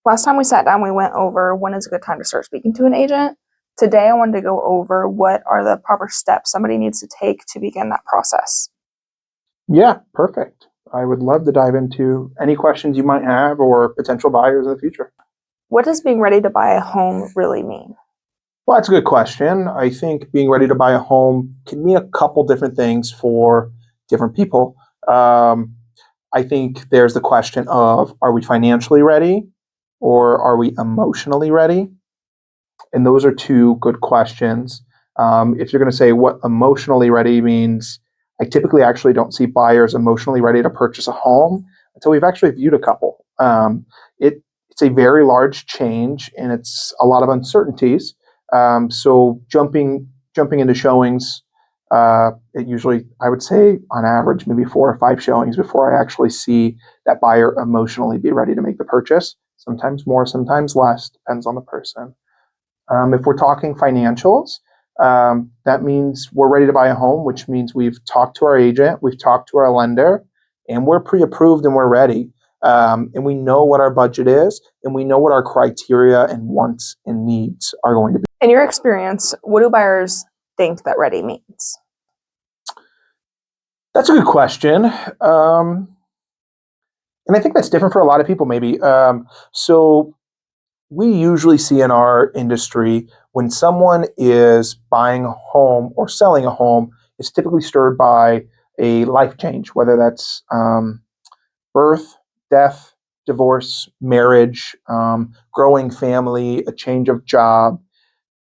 Last time we sat down, we went over when is a good time to start speaking to an agent. Today, I wanted to go over what are the proper steps somebody needs to take to begin that process. Yeah, perfect. I would love to dive into any questions you might have or potential buyers in the future. What does being ready to buy a home really mean? Well, that's a good question. I think being ready to buy a home can mean a couple different things for different people. I think there's the question of, are we financially ready or are we emotionally ready? And those are two good questions. If you're going to say what emotionally ready means, I typically actually don't see buyers emotionally ready to purchase a home until we've actually viewed a couple. It's a very large change and it's a lot of uncertainties. So jumping into showings, it usually, I would say on average, maybe 4 or 5 showings before I actually see that buyer emotionally be ready to make the purchase. Sometimes more, sometimes less, depends on the person. If we're talking financials, that means we're ready to buy a home, which means we've talked to our agent, we've talked to our lender, and we're pre-approved and we're ready. And we know what our budget is, and we know what our criteria and wants and needs are going to be. In your experience, what do buyers think that ready means? That's a good question. And I think that's different for a lot of people, maybe. So we usually see in our industry when someone is buying a home or selling a home, it's typically stirred by a life change, whether that's birth, death, divorce, marriage, growing family, a change of job.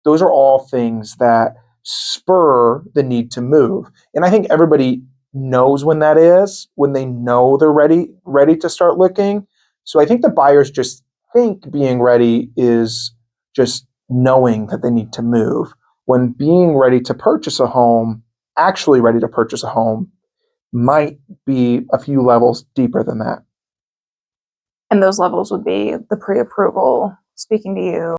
Those are all things that spur the need to move. And I think everybody knows when that is, when they know they're ready to start looking. So I think the buyers just think being ready is just knowing that they need to move. When being ready to purchase a home, actually ready to purchase a home, might be a few levels deeper than that. And those levels would be the pre-approval, speaking to you.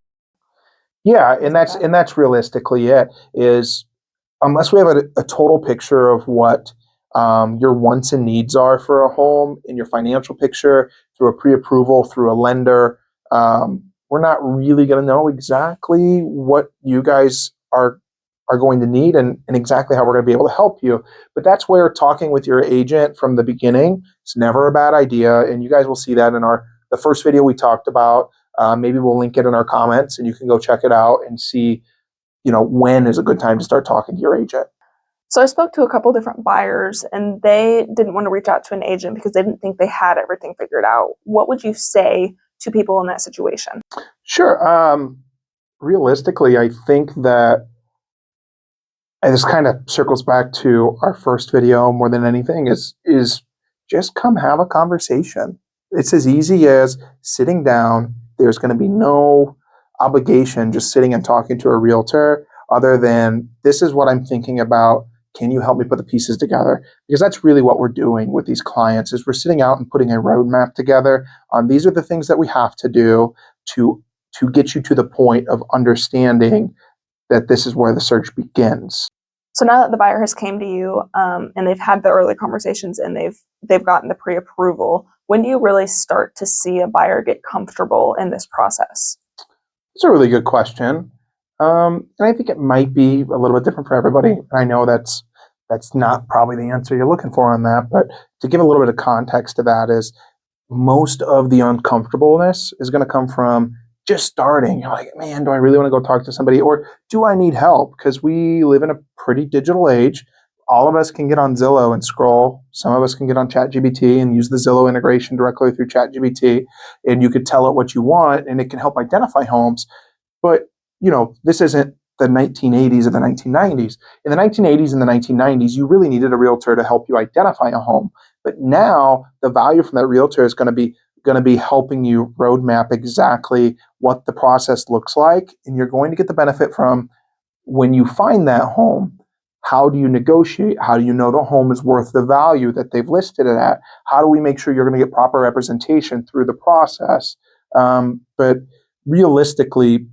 Yeah, and that's realistically it. Is unless we have a total picture of what your wants and needs are for a home in your financial picture through a pre-approval, through a lender, we're not really going to know exactly what you guys are going to need and exactly how we're going to be able to help you. But that's where talking with your agent from the beginning is never a bad idea. And you guys will see that in the first video we talked about. Maybe we'll link it in our comments and you can go check it out and see, when is a good time to start talking to your agent. So I spoke to a couple different buyers and they didn't want to reach out to an agent because they didn't think they had everything figured out. What would you say to people in that situation? Sure. Realistically, I think that this kind of circles back to our first video more than anything is just come have a conversation. It's as easy as sitting down. There's going to be no obligation just sitting and talking to a realtor other than this is what I'm thinking about. Can you help me put the pieces together? Because that's really what we're doing with these clients is we're sitting out and putting a roadmap together. These are the things that we have to do to get you to the point of understanding that this is where the search begins. So now that the buyer has came to you and they've had the early conversations and they've gotten the pre-approval, when do you really start to see a buyer get comfortable in this process? It's a really good question. And I think it might be a little bit different for everybody. And I know that's not probably the answer you're looking for on that, but to give a little bit of context to that is most of the uncomfortableness is going to come from just starting. You're like, man, do I really want to go talk to somebody? Or do I need help? Because we live in a pretty digital age. All of us can get on Zillow and scroll. Some of us can get on ChatGPT and use the Zillow integration directly through ChatGPT. And you could tell it what you want and it can help identify homes. But, this isn't the 1980s or the 1990s. In the 1980s and the 1990s, you really needed a realtor to help you identify a home. But now the value from that realtor is going to be helping you roadmap exactly what the process looks like. And you're going to get the benefit from when you find that home. How do you negotiate? How do you know the home is worth the value that they've listed it at? How do we make sure you're going to get proper representation through the process? But realistically,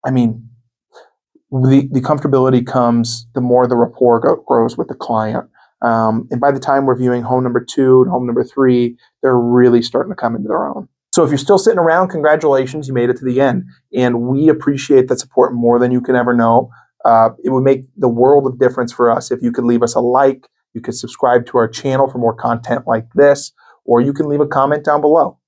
the comfortability comes the more the rapport grows with the client. And by the time we're viewing home number 2 and home number 3, they're really starting to come into their own. So if you're still sitting around, congratulations, you made it to the end. And we appreciate that support more than you can ever know. It would make the world of difference for us if you could leave us a like, you could subscribe to our channel for more content like this, or you can leave a comment down below.